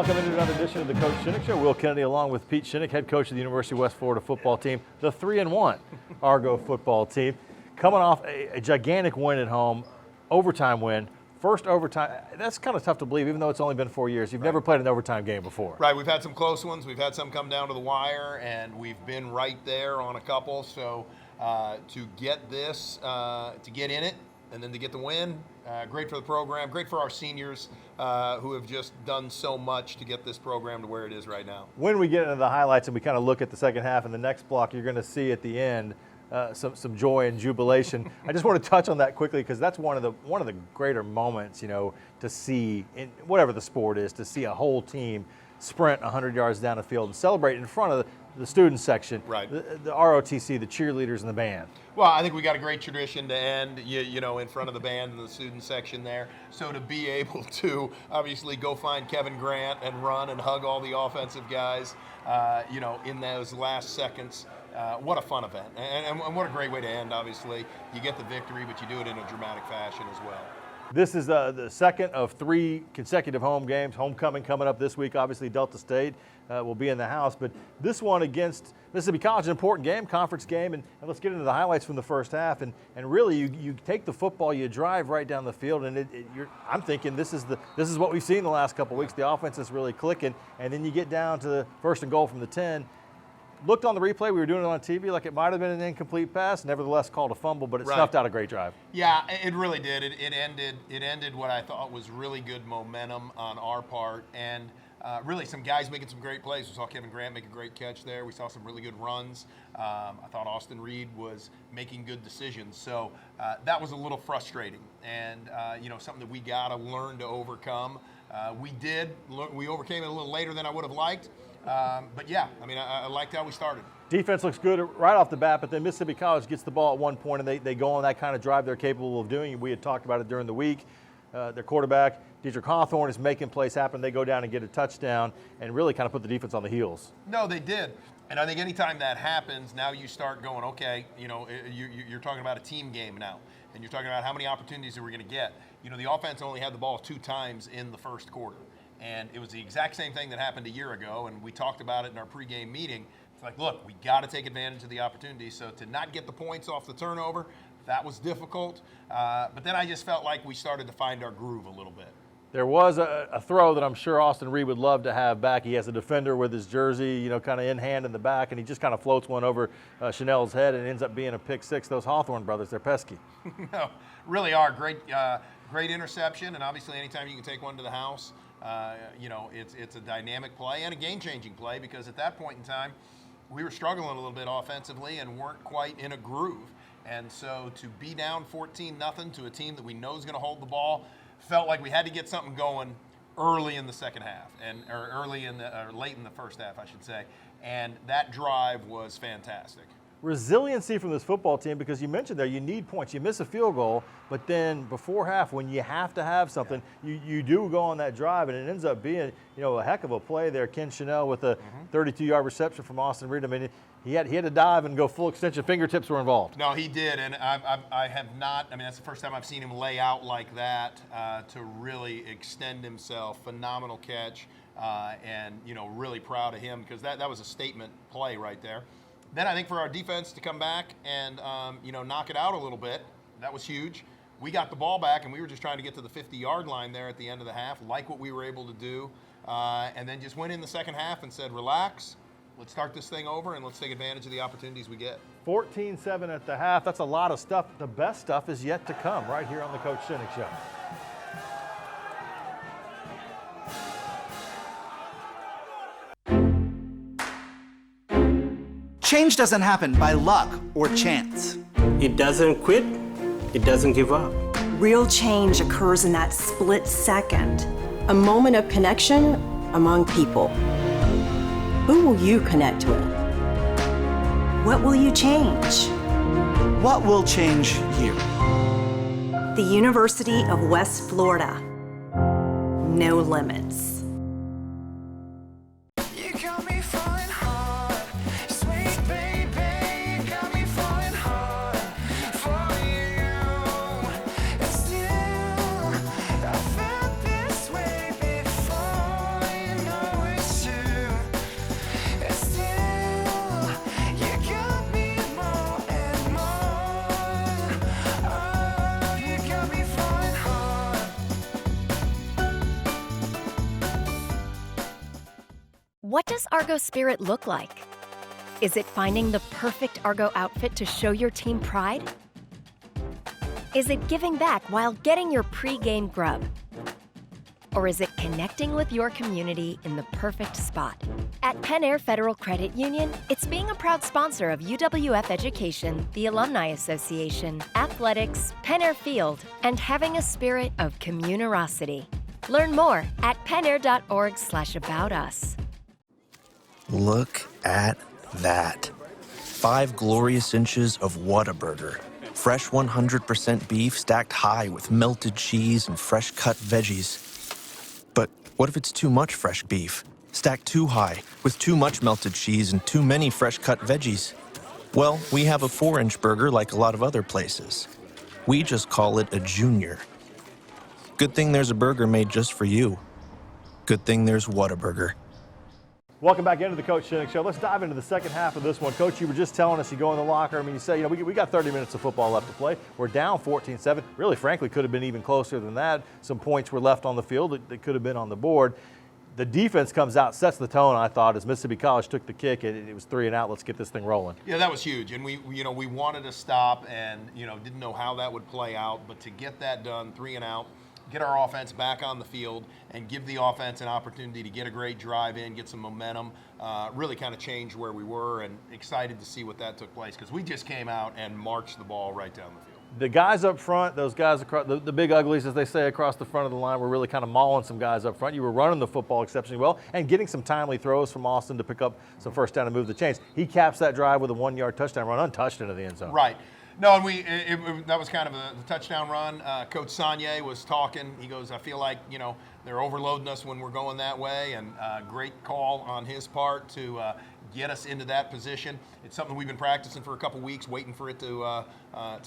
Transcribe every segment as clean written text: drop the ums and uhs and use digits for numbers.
Welcome into another edition of the Coach Shinnick Show. Will Kennedy along with Pete Shinnick, head coach of the University of West Florida football team, the 3-1 Argo football team. Coming off a gigantic win at home, overtime win, first overtime. That's kind of tough to believe, even though it's only been 4 years. You've never played an overtime game before. Right, we've had some close ones. We've had some come down to the wire, and we've been right there on a couple. So to get this, to get in it, and then to get the win, great for the program, great for our seniors who have just done so much to get this program to where it is right now. When we get into the highlights and we kind of look at the second half and the next block, you're going to see at the end some joy and jubilation. I just want to touch on that quickly because that's one of the greater moments, you know, to see in whatever the sport is, to see a whole team sprint 100 yards down the field and celebrate in front of the student section, right? The ROTC, the cheerleaders, and the band. Well, I think we got a great tradition to end, you know, in front of the band and the student section there. So to be able to obviously go find Kevin Grant and run and hug all the offensive guys, you know, in those last seconds, what a fun event. And what a great way to end, obviously. You get the victory, but you do it in a dramatic fashion as well. This is the second of 3 consecutive home games. Homecoming coming up this week. Obviously, Delta State will be in the house. But this one against Mississippi College, an important game, conference game. And let's get into the highlights from the first half. And really, you take the football, you drive right down the field. And I'm thinking this is what we've seen the last couple of weeks. The offense is really clicking. And then you get down to the first and goal from the 10. Looked on the replay, we were doing it on TV, like it might have been an incomplete pass, nevertheless called a fumble, but it snuffed out a great drive. Yeah, it really did. It ended what I thought was really good momentum on our part, and really some guys making some great plays. We saw Kevin Grant make a great catch there. We saw some really good runs. I thought Austin Reed was making good decisions. So that was a little frustrating, and you know, something that we got to learn to overcome. We overcame it a little later than I would have liked. But yeah, I mean, I liked how we started. Defense looks good right off the bat, but then Mississippi College gets the ball at one point, and they go on that kind of drive they're capable of doing. We had talked about it during the week. Their quarterback, Dietrich Hawthorne, is making plays happen. They go down and get a touchdown and really kind of put the defense on the heels. No, they did. And I think anytime that happens, now you start going, okay, you know, you're talking about a team game now. And you're talking about how many opportunities are we going to get. You know, the offense only had the ball 2 times in the first quarter. And it was the exact same thing that happened a year ago, and we talked about it in our pregame meeting. It's like, look, we got to take advantage of the opportunity. So to not get the points off the turnover, that was difficult. But then I just felt like we started to find our groove a little bit. There was a throw that I'm sure Austin Reed would love to have back. He has a defender with his jersey, you know, kind of in hand in the back, and he just kind of floats one over Chanel's head and ends up being a pick 6. Those Hawthorne brothers, they're pesky. No, really are. Great interception, and obviously anytime you can take one to the house, you know, it's a dynamic play and a game-changing play, because at that point in time, we were struggling a little bit offensively and weren't quite in a groove. And so to be down 14-0 to a team that we know is going to hold the ball, felt like we had to get something going early in the second half, or late in the first half, I should say. And that drive was fantastic. Resiliency from this football team, because you mentioned there, you need points. You miss a field goal, but then before half, when you have to have something, you do go on that drive, and it ends up being, you know, a heck of a play there. Ken Chanel with a 32-yard reception from Austin Reed. I mean, he had to dive and go full extension. Fingertips were involved. No, he did, and I have not. I mean, that's the first time I've seen him lay out like that to really extend himself. Phenomenal catch, and you know, really proud of him, because that was a statement play right there. Then I think for our defense to come back and you know, knock it out a little bit, that was huge. We got the ball back, and we were just trying to get to the 50-yard line there at the end of the half, like what we were able to do, and then just went in the second half and said, relax, let's start this thing over, and let's take advantage of the opportunities we get. 14-7 at the half. That's a lot of stuff. The best stuff is yet to come right here on the Coach Shinnick Show. Change doesn't happen by luck or chance. It doesn't quit, it doesn't give up. Real change occurs in that split second, a moment of connection among people. Who will you connect with? What will you change? What will change you? The University of West Florida. No limits. I felt this way before, you know. does Argo spirit look like? Is it finding the perfect Argo outfit to show your team pride? Is it giving back while getting your pre-game grub? Or is it connecting with your community in the perfect spot? At Penn Air Federal Credit Union, it's being a proud sponsor of UWF Education, the Alumni Association, athletics, Penn Air Field, and having a spirit of communerosity. Learn more at pennair.org/aboutus. Look at that. 5 glorious inches of Whataburger. Fresh 100% beef stacked high with melted cheese and fresh cut veggies. But what if it's too much fresh beef? Stacked too high, with too much melted cheese and too many fresh cut veggies? Well, we have a 4-inch burger like a lot of other places. We just call it a junior. Good thing there's a burger made just for you. Good thing there's Whataburger. Welcome back into the Coach Shinnick Show. Let's dive into the second half of this one. Coach, you were just telling us you go in the locker room and you say, we got 30 minutes of football left to play. We're down 14-7. Really, frankly, could have been even closer than that. Some points were left on the field that could have been on the board. The defense comes out, sets the tone, I thought, as Mississippi College took the kick. It was 3 and out. Let's get this thing rolling. Yeah, that was huge. And we wanted to stop and, didn't know how that would play out. But to get that done, 3 and out, get our offense back on the field and give the offense an opportunity to get a great drive in, get some momentum, really kind of change where we were, and excited to see what that took place because we just came out and marched the ball right down the field. The guys up front, those guys across the big uglies, as they say, across the front of the line, were really kind of mauling some guys up front. You were running the football exceptionally well and getting some timely throws from Austin to pick up some first down and move the chains. He caps that drive with a 1-yard touchdown run, untouched into the end zone. Right. No, and that was kind of the touchdown run. Coach Sanye was talking. He goes, I feel like, they're overloading us when we're going that way, and great call on his part to get us into that position. It's something we've been practicing for a couple weeks, waiting for it to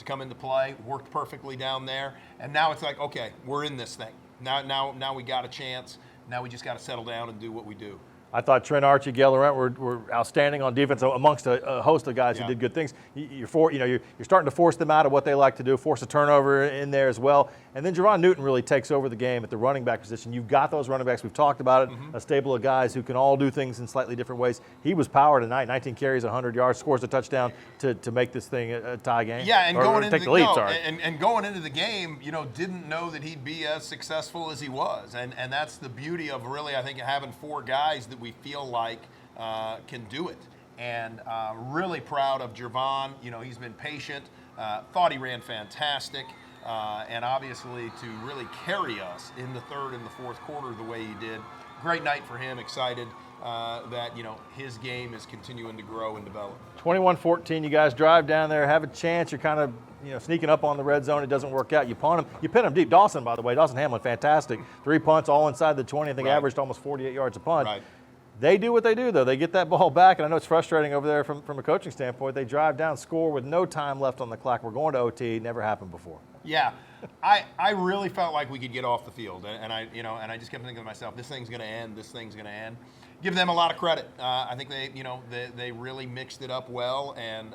come into play. Worked perfectly down there, and now it's like, okay, we're in this thing. Now we got a chance. Now we just got to settle down and do what we do. I thought Trent Archie, Gail Laurent were outstanding on defense amongst a host of guys who did good things. You're starting to force them out of what they like to do, force a turnover in there as well. And then Javon Newton really takes over the game at the running back position. You've got those running backs. We've talked about it, a stable of guys who can all do things in slightly different ways. He was power tonight, 19 carries, 100 yards, scores a touchdown to make this thing a tie game. Yeah, and going into going into the game, didn't know that he'd be as successful as he was. And that's the beauty of really, I think, having 4 guys that we feel like can do it. And really proud of Javon. He's been patient, thought he ran fantastic. And obviously to really carry us in the third and the fourth quarter the way he did. Great night for him, excited that, his game is continuing to grow and develop. 21-14, you guys drive down there, have a chance. You're kind of sneaking up on the red zone. It doesn't work out. You punt him. You pin him deep. Dawson, by the way, Dawson Hamlin, fantastic. 3 punts all inside the 20. I think averaged almost 48 yards a punt. Right. They do what they do, though. They get that ball back, and I know it's frustrating over there from a coaching standpoint. They drive down, score with no time left on the clock. We're going to OT. Never happened before. Yeah, I really felt like we could get off the field, and I just kept thinking to myself, this thing's going to end. This thing's going to end. Give them a lot of credit. I think they really mixed it up well, and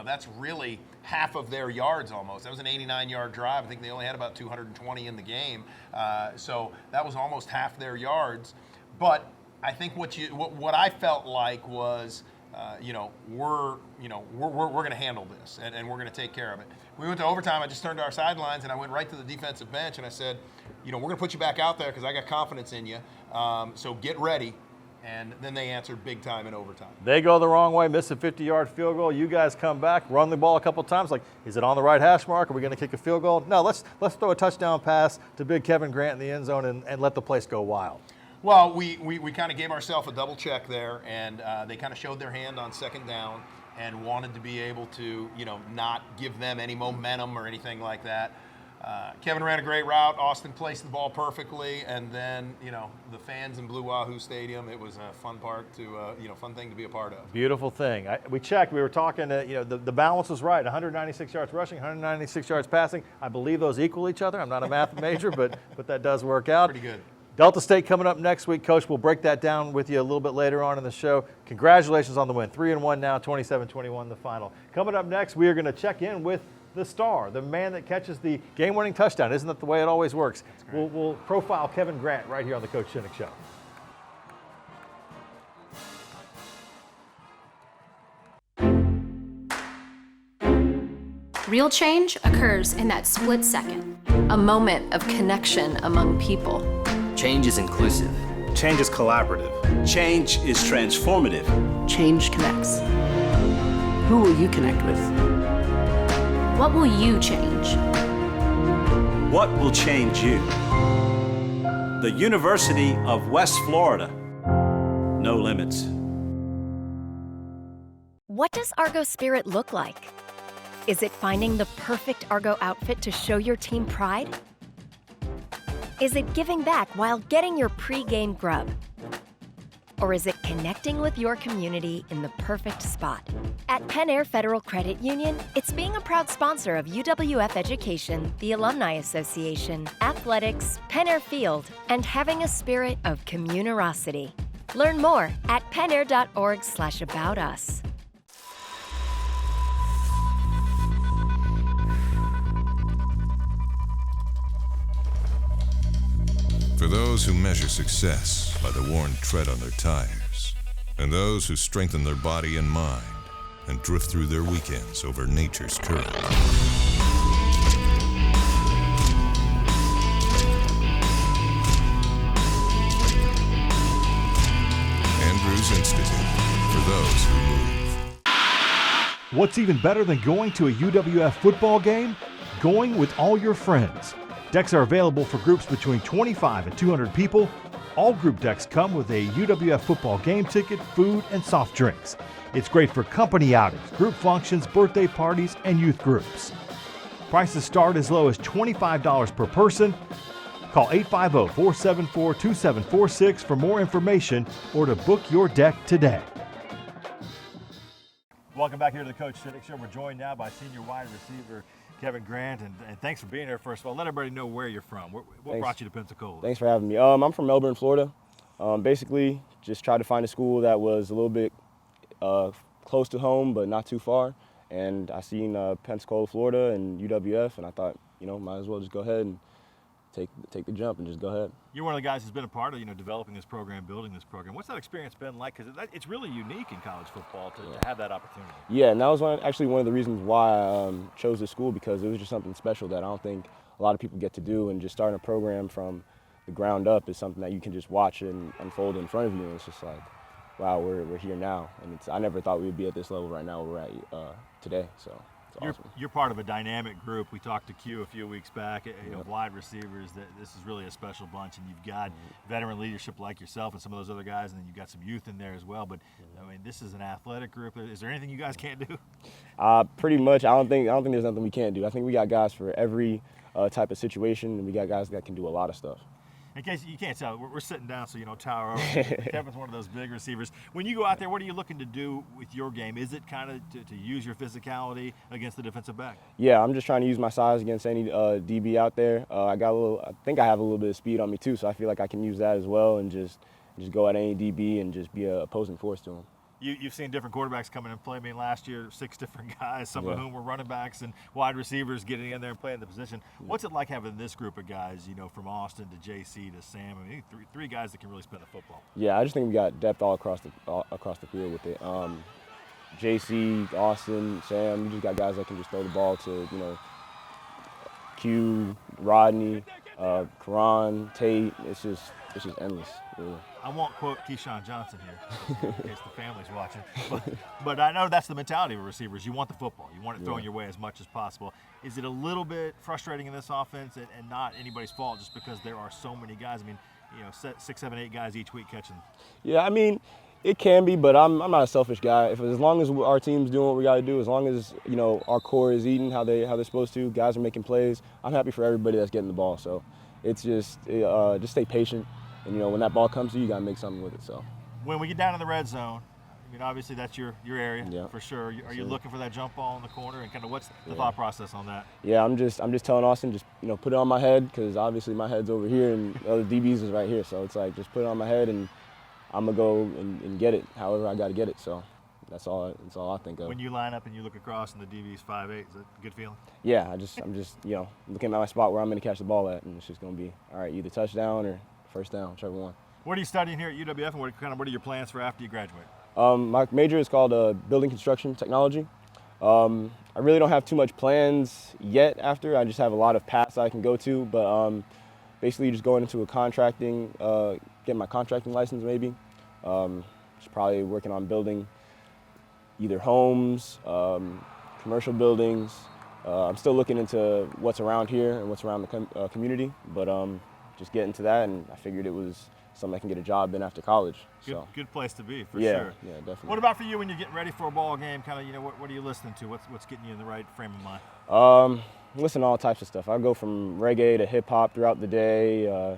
that's really half of their yards almost. That was an 89-yard drive. I think they only had about 220 in the game, so that was almost half their yards. But I think what I felt like was, we're going to handle this and we're going to take care of it. We went to overtime. I just turned to our sidelines and I went right to the defensive bench and I said, we're going to put you back out there because I got confidence in you. So get ready. And then they answered big time in overtime. They go the wrong way, miss a 50-yard field goal. You guys come back, run the ball a couple times. Like, is it on the right hash mark? Are we going to kick a field goal? No, let's throw a touchdown pass to big Kevin Grant in the end zone and let the place go wild. Well, we kind of gave ourselves a double check there, and they kind of showed their hand on second down and wanted to be able to, not give them any momentum or anything like that. Kevin ran a great route. Austin placed the ball perfectly, and then, the fans in Blue Wahoo Stadium, it was a fun fun thing to be a part of. Beautiful thing. We checked. We were talking, the balance was right. 196 yards rushing, 196 yards passing. I believe those equal each other. I'm not a math major, but that does work out. Pretty good. Delta State coming up next week. Coach, we'll break that down with you a little bit later on in the show. Congratulations on the win. 3-1 now, 27-21 the final. Coming up next, we are going to check in with the star, the man that catches the game-winning touchdown. Isn't that the way it always works? We'll profile Kevin Grant right here on the Coach Shinnick Show. Real change occurs in that split second. A moment of connection among people. Change is inclusive. Change is collaborative. Change is transformative. Change connects. Who will you connect with? What will you change? What will change you? The University of West Florida. No limits. What does Argo spirit look like? Is it finding the perfect Argo outfit to show your team pride? Is it giving back while getting your pre-game grub? Or is it connecting with your community in the perfect spot? At Penn Air Federal Credit Union, it's being a proud sponsor of UWF Education, the Alumni Association, athletics, Penn Air Field, and having a spirit of communerosity. Learn more at pennair.org/aboutus. For those who measure success by the worn tread on their tires, and those who strengthen their body and mind and drift through their weekends over nature's current. Andrews Institute, for those who move. What's even better than going to a UWF football game? Going with all your friends. Decks are available for groups between 25 and 200 people. All group decks come with a UWF football game ticket, food, and soft drinks. It's great for company outings, group functions, birthday parties, and youth groups. Prices start as low as $25 per person. Call 850-474-2746 for more information or to book your deck today. Welcome back here to the Coach Shinnick Show. We're joined now by senior wide receiver Kevin Grant, and thanks for being here. First of all, let everybody know where you're from. What brought you to Pensacola? Thanks for having me. I'm from Melbourne, Florida. Basically, just tried to find a school that was a little bit close to home, but not too far. And I seen Pensacola, Florida, and UWF, and I thought, might as well just go ahead and take the jump and just go ahead. You're one of the guys who's been a part of, developing this program, building this program. What's that experience been like? Because it's really unique in college football to have that opportunity. Yeah, and that was actually one of the reasons why I chose this school, because it was just something special that I don't think a lot of people get to do. And just starting a program from the ground up is something that you can just watch and unfold in front of you. And it's just like, wow, we're here now. And I never thought we would be at this level right now where we're at today. So. You're part of a dynamic group. We talked to Q a few weeks back, wide receivers. This is really a special bunch, and you've got veteran leadership like yourself and some of those other guys, and then you've got some youth in there as well. But I mean, this is an athletic group. Is there anything you guys can't do? Pretty much. I don't think there's nothing we can't do. I think we got guys for every type of situation, and we got guys that can do a lot of stuff. In case you can't tell, we're sitting down so you don't tower over. Kevin's one of those big receivers. When you go out there, what are you looking to do with your game? Is it kind of to use your physicality against the defensive back? Yeah, I'm just trying to use my size against any DB out there. I think I have a little bit of speed on me too, so I feel like I can use that as well and just go at any DB and just be an opposing force to him. You've seen different quarterbacks come in and play. I mean, last year, 6 different guys, some of whom were running backs and wide receivers getting in there and playing the position. What's it like having this group of guys, from Austin to JC to Sam? I mean, three guys that can really spin the football. Yeah, I just think we got depth all across the field with it. JC, Austin, Sam, you just got guys that can just throw the ball to, Q, Rodney, Karan, Tate. It's just endless, really. I won't quote Keyshawn Johnson here in case the family's watching, but I know that's the mentality of receivers. You want the football. You want it thrown your way as much as possible. Is it a little bit frustrating in this offense and not anybody's fault just because there are so many guys? I mean, 6, 7, 8 guys each week catching. Yeah, I mean, it can be, but I'm not a selfish guy. As long as our team's doing what we got to do, as long as our core is eating how they're supposed to, guys are making plays, I'm happy for everybody that's getting the ball. So it's just stay patient. And, when that ball comes to you, you got to make something with it. So when we get down in the red zone, I mean, obviously that's your area for sure. Are you looking for that jump ball in the corner, and kind of what's the thought process on that? Yeah, I'm just telling Austin, just put it on my head, because obviously my head's over here and the other DBs is right here. So it's like, just put it on my head and I'm gonna go and get it however I got to get it. So that's all I think of. When you line up and you look across and the DB's 5'8", is that a good feeling? Yeah, I'm just looking at my spot where I'm gonna catch the ball at, and it's just gonna be all right, either touchdown or first down, whichever one. What are you studying here at UWF, and what are your plans for after you graduate? My major is called Building Construction Technology. I really don't have too much plans yet after. I just have a lot of paths I can go to, but basically just going into getting my contracting license maybe. Just probably working on building either homes, commercial buildings. I'm still looking into what's around here and what's around the community, but just get into that, and I figured it was something I can get a job in after college. Good place to be, for yeah, sure. Yeah, definitely. What about for you when you're getting ready for a ball game? Kind of, you know, what are you listening to? What's getting you in the right frame of mind? Listen to all types of stuff. I go from reggae to hip hop throughout the day,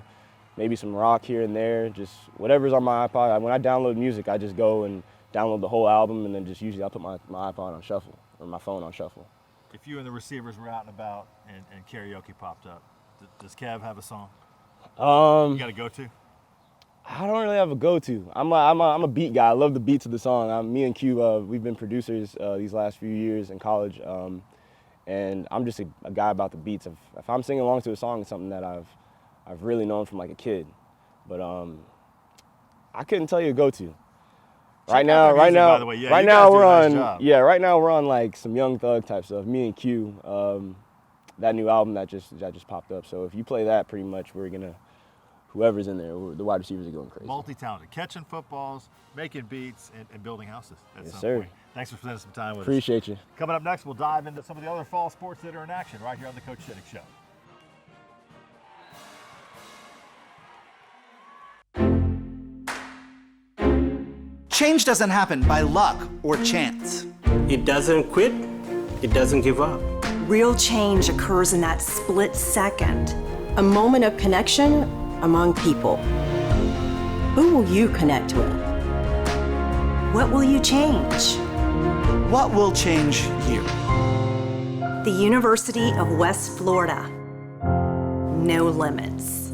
maybe some rock here and there, just whatever's on my iPod. When I download music, I just go and download the whole album, and then just usually I'll put my iPod on shuffle, or my phone on shuffle. If you and the receivers were out and about and karaoke popped up, does Kev have a song you got to go to? I don't really have a go-to. I'm a beat guy. I love the beats of the song. Me and Q, we've been producers these last few years in college, and I'm just a guy about the beats. If I'm singing along to a song, it's something that I've really known from like a kid. But I couldn't tell you a go-to. Right now we're on like some Young Thug type stuff. Me and Q, that new album that just popped up. So if you play that, pretty much whoever's in there, the wide receivers are going crazy. Multi-talented, catching footballs, making beats, and building houses. Yes, sir. Point. Thanks for spending some time with us. Appreciate you. Coming up next, we'll dive into some of the other fall sports that are in action right here on the Coach Shinnick Show. Change doesn't happen by luck or chance. It doesn't quit. It doesn't give up. Real change occurs in that split second, a moment of connection among people. Who will you connect with? What will you change? What will change here? The University of West Florida. No limits.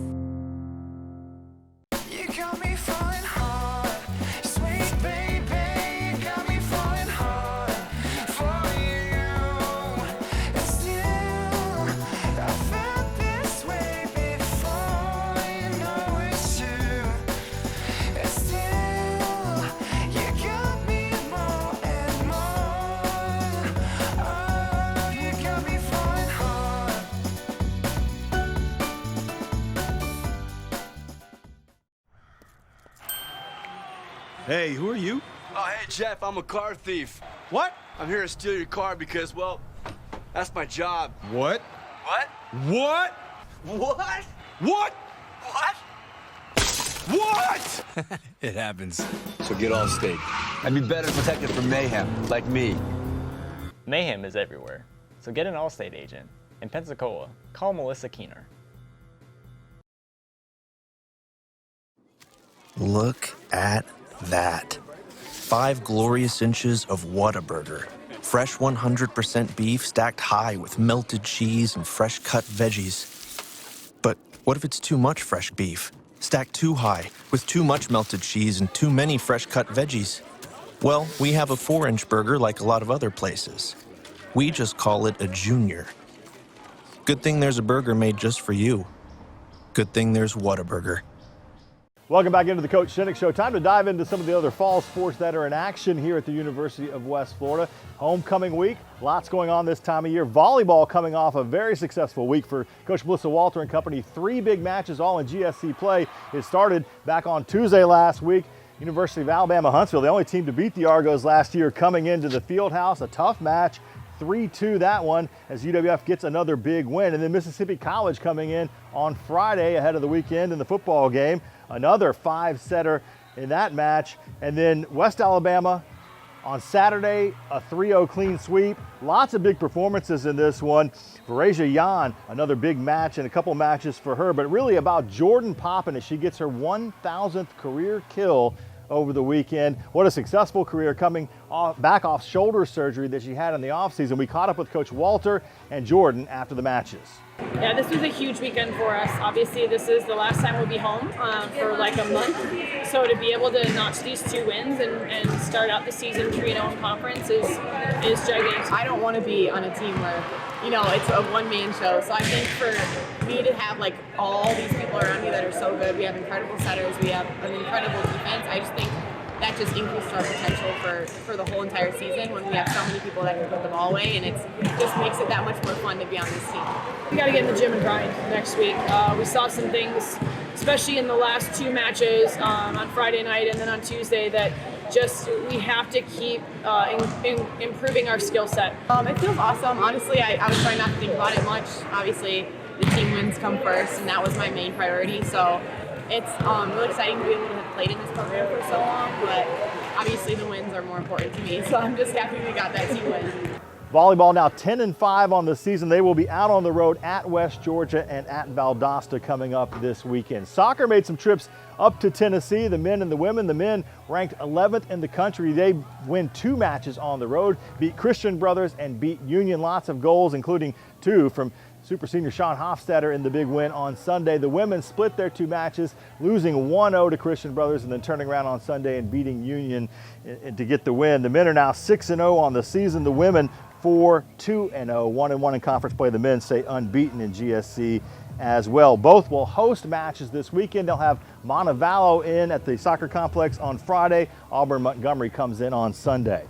Hey, who are you? Oh, hey, Jeff, I'm a car thief. What? I'm here to steal your car because, well, that's my job. What? What? What? What? What? What? What? It happens. So get all state. I'd be better protected from mayhem, like me. Mayhem is everywhere, so get an Allstate agent. In Pensacola, call Melissa Keener. Look at that. 5 glorious inches of Whataburger. Fresh 100% beef stacked high with melted cheese and fresh cut veggies. But what if it's too much fresh beef? Stacked too high with too much melted cheese and too many fresh cut veggies? Well, we have a 4-inch burger like a lot of other places. We just call it a junior. Good thing there's a burger made just for you. Good thing there's Whataburger. Welcome back into the Coach Shinnick Show. Time to dive into some of the other fall sports that are in action here at the University of West Florida. Homecoming week, lots going on this time of year. Volleyball coming off a very successful week for Coach Melissa Walter and company. 3 big matches all in GSC play. It started back on Tuesday last week. University of Alabama Huntsville, the only team to beat the Argos last year, coming into the field house. A tough match. 3-2 that one as UWF gets another big win. And then Mississippi College coming in on Friday ahead of the weekend in the football game. Another 5-setter in that match. And then West Alabama on Saturday, a 3-0 clean sweep. Lots of big performances in this one. Verasia Yan, another big match and a couple matches for her, but really about Jordan Poppin as she gets her 1,000th career kill over the weekend. What a successful career coming back off shoulder surgery that she had in the offseason. We caught up with Coach Walter and Jordan after the matches. Yeah, this was a huge weekend for us. Obviously, this is the last time we'll be home for like a month. So to be able to notch these 2 wins and start out the season 3-0 in conference is gigantic. I don't want to be on a team where, you know, it's a one-man show. So I think for me to have like all these people around me that are so good, we have incredible setters, we have an incredible defense. I just think that just increases our potential for the whole entire season when we have so many people that can put the ball away, and it just makes it that much more fun to be on this team. We got to get in the gym and grind next week. We saw some things, especially in the last two matches on Friday night and then on Tuesday, that just we have to keep improving our skill set. It feels awesome. Honestly, I was trying not to think about it much. Obviously, the team wins come first, and that was my main priority. So it's really exciting to be able to have played in this program for so long, but obviously the wins are more important to me. So I'm just happy we got that team win. Volleyball now 10-5 on the season. They will be out on the road at West Georgia and at Valdosta coming up this weekend. Soccer made some trips up to Tennessee, the men and the women. The men ranked 11th in the country. They win 2 matches on the road, beat Christian Brothers and beat Union. Lots of goals, including 2 from Super Senior Sean Hofstadter in the big win on Sunday. The women split their 2 matches, losing 1-0 to Christian Brothers and then turning around on Sunday and beating Union to get the win. The men are now 6-0 on the season. The women 4-2-0, 1-1 in conference play. The men stay unbeaten in GSC as well. Both will host matches this weekend. They'll have Montevallo in at the soccer complex on Friday. Auburn Montgomery comes in on Sunday.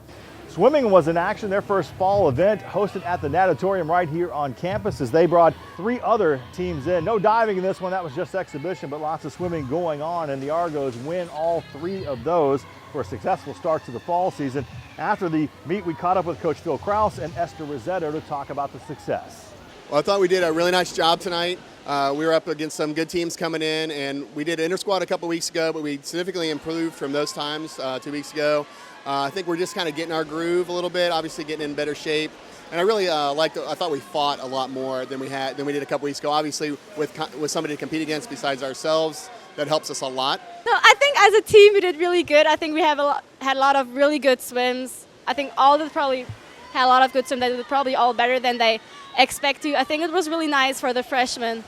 Swimming was in action, their first fall event hosted at the Natatorium right here on campus as they brought 3 other teams in. No diving in this one, that was just exhibition, but lots of swimming going on, and the Argos win all 3 of those for a successful start to the fall season. After the meet, we caught up with Coach Phil Krause and Esther Rossetto to talk about the success. Well, I thought we did a really nice job tonight. We were up against some good teams coming in, and we did inter-squad a couple weeks ago, but we significantly improved from those times 2 weeks ago. I think we're just kind of getting our groove a little bit, obviously getting in better shape. And I really I thought we fought a lot more than we did a couple weeks ago. Obviously, with somebody to compete against besides ourselves, that helps us a lot. No, I think as a team we did really good. I think we had a lot of really good swims. I think all of them probably had a lot of good swims. They did probably all better than they expect to. I think it was really nice for the freshmen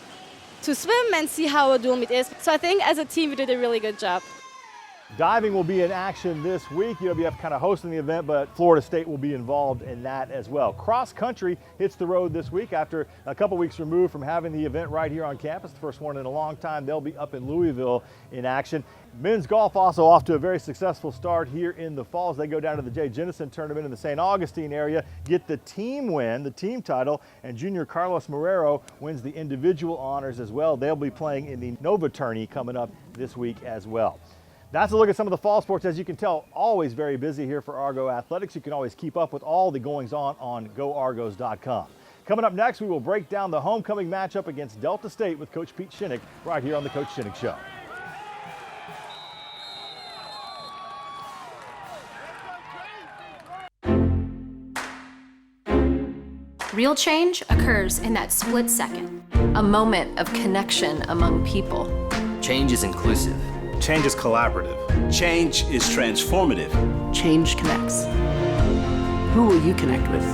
to swim and see how a dual meet is. So I think as a team we did a really good job. Diving will be in action this week. UWF kind of hosting the event, but Florida State will be involved in that as well. Cross country hits the road this week after a couple weeks removed from having the event right here on campus. The first one in a long time. They'll be up in Louisville in action. Men's golf also off to a very successful start here in the fall as they go down to the Jay Jennison tournament in the St. Augustine area, get the team win, the team title, and junior Carlos Marrero wins the individual honors as well. They'll be playing in the Nova tourney coming up this week as well. That's a look at some of the fall sports. As you can tell, always very busy here for Argo Athletics. You can always keep up with all the goings-on GoArgos.com. Coming up next, we will break down the homecoming matchup against Delta State with Coach Pete Shinnick right here on the Coach Shinnick Show. Real change occurs in that split second. A moment of connection among people. Change is inclusive. Change is collaborative. Change is transformative. Change connects. Who will you connect with?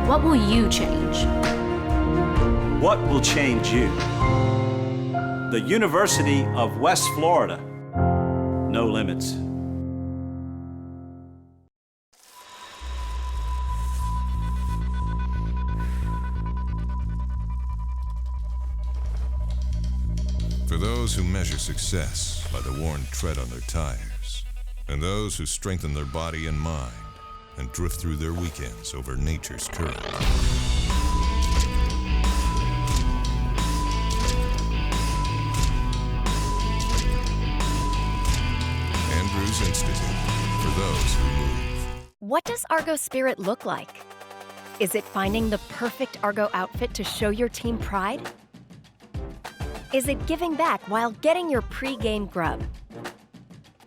What will you change? What will change you? The University of West Florida. No limits. For those who measure success by the worn tread on their tires, and those who strengthen their body and mind and drift through their weekends over nature's current. Andrews Institute, for those who move. What does Argo Spirit look like? Is it finding the perfect Argo outfit to show your team pride? Is it giving back while getting your pre-game grub?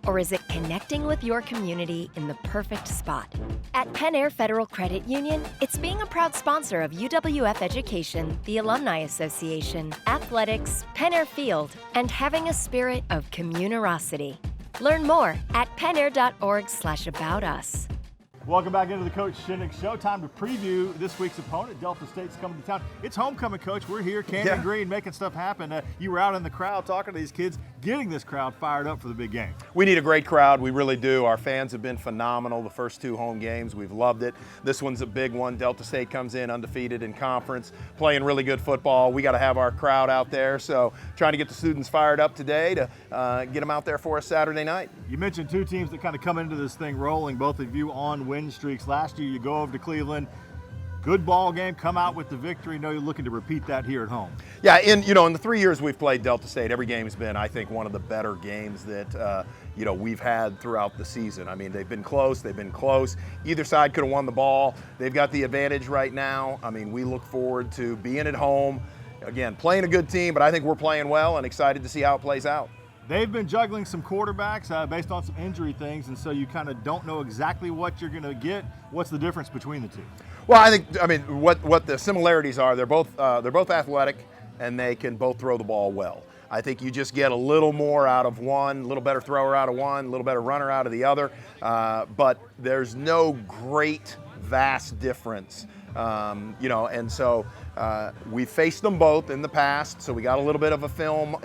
Or is it connecting with your community in the perfect spot? At Penn Air Federal Credit Union, it's being a proud sponsor of UWF Education, the Alumni Association, athletics, Penn Air Field, and having a spirit of communerosity. Learn more at pennair.org/aboutus. Welcome back into the Coach Shinnick Show. Time to preview this week's opponent. Delta State's coming to town. It's homecoming, Coach. We're here, Canyon Green, making stuff happen. You were out in the crowd talking to these kids, getting this crowd fired up for the big game. We need a great crowd. We really do. Our fans have been phenomenal the first 2 home games. We've loved it. This one's a big one. Delta State comes in undefeated in conference, playing really good football. We got to have our crowd out there. So trying to get the students fired up today to get them out there for us Saturday night. You mentioned 2 teams that kind of come into this thing rolling, both of you on win streaks. Last year you go over to Cleveland, good ball game, come out with the victory. Know you're looking to repeat that here at home. Yeah, in the 3 years we've played Delta State, every game has been, I think, one of the better games that we've had throughout the season. I mean, they've been close. Either side could have won the ball. They've got the advantage right now. I mean, we look forward to being at home, again, playing a good team, but I think we're playing well and excited to see how it plays out. They've been juggling some quarterbacks based on some injury things, and so you kind of don't know exactly what you're going to get. What's the difference between the two? Well, I mean, what the similarities are, they're both athletic, and they can both throw the ball well. I think you just get a little more out of one, a little better thrower out of one, a little better runner out of the other, but there's no great, vast difference. And so we faced them both in the past, so we got a little bit of a film,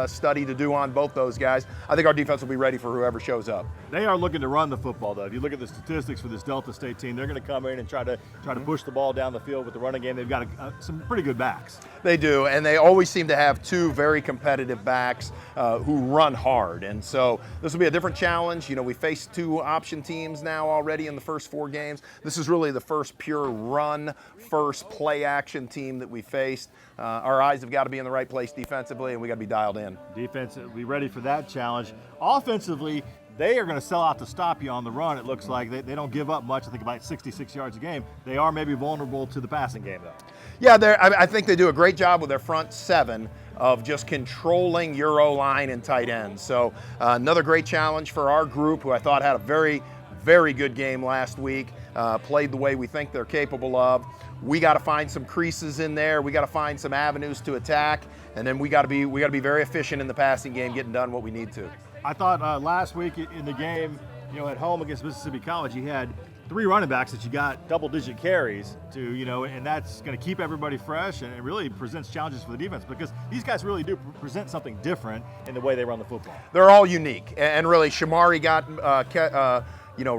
study to do on both those guys. I think our defense will be ready for whoever shows up. They are looking to run the football, though. If you look at the statistics for this Delta State team, they're going to come in and try to push the ball down the field with the running game. They've got some pretty good backs. They do, and they always seem to have 2 very competitive backs who run hard. And so this will be a different challenge. We faced 2 option teams now already in the first 4 games. This is really the first pure run, first play action team that we faced. Our eyes have got to be in the right place defensively, and we got to be dialed in. Defense, be ready for that challenge. Offensively, they are going to sell out to stop you on the run. It looks like they don't give up much. I think about 66 yards a game. They are maybe vulnerable to the passing game, though. Yeah, I think they do a great job with their front 7 of just controlling your O-line and tight ends. So another great challenge for our group, who I thought had a very, very good game last week. Played the way we think they're capable of. We got to find some creases in there. We got to find some avenues to attack, and then we got to be very efficient in the passing game, getting done what we need to. I thought last week in the game, at home against Mississippi College, you had 3 running backs that you got double-digit carries to, and that's going to keep everybody fresh, and it really presents challenges for the defense because these guys really do present something different in the way they run the football. They're all unique, and really Shamari got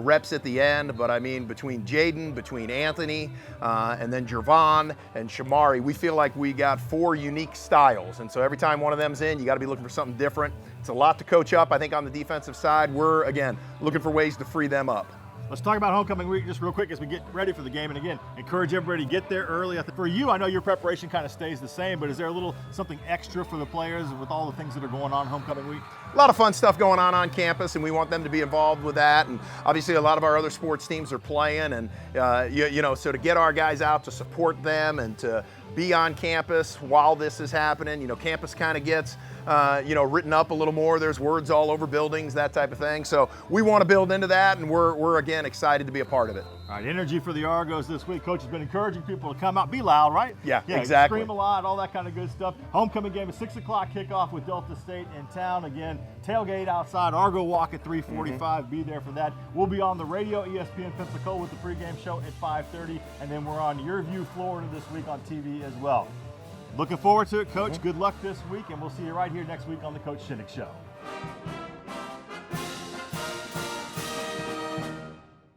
reps at the end, but I mean, between Jaden, between Anthony, and then Jervon and Shamari, we feel like we got 4 unique styles. And so every time one of them's in, you got to be looking for something different. It's a lot to coach up, I think, on the defensive side. We're, again, looking for ways to free them up. Let's talk about homecoming week just real quick as we get ready for the game. And again, encourage everybody to get there early. For you, I know your preparation kind of stays the same, but is there a little something extra for the players with all the things that are going on homecoming week? A lot of fun stuff going on campus, and we want them to be involved with that. And obviously, a lot of our other sports teams are playing, and so to get our guys out to support them and to be on campus while this is happening. Campus kind of gets written up a little more. There's words all over buildings, that type of thing. So we want to build into that, and we're again excited to be a part of it. All right, energy for the Argos this week. Coach has been encouraging people to come out, be loud, right? Yeah, exactly. Scream a lot, all that kind of good stuff. Homecoming game is 6 o'clock kickoff with Delta State in town. Again, tailgate outside, Argo walk at 3:45. Be there for that. We'll be on the radio, ESPN Pensacola, with the pregame show at 5:30, and then we're on Your View Florida this week on TV as well. Looking forward to it, Coach. Good luck this week, and we'll see you right here next week on the Coach Shinnick Show.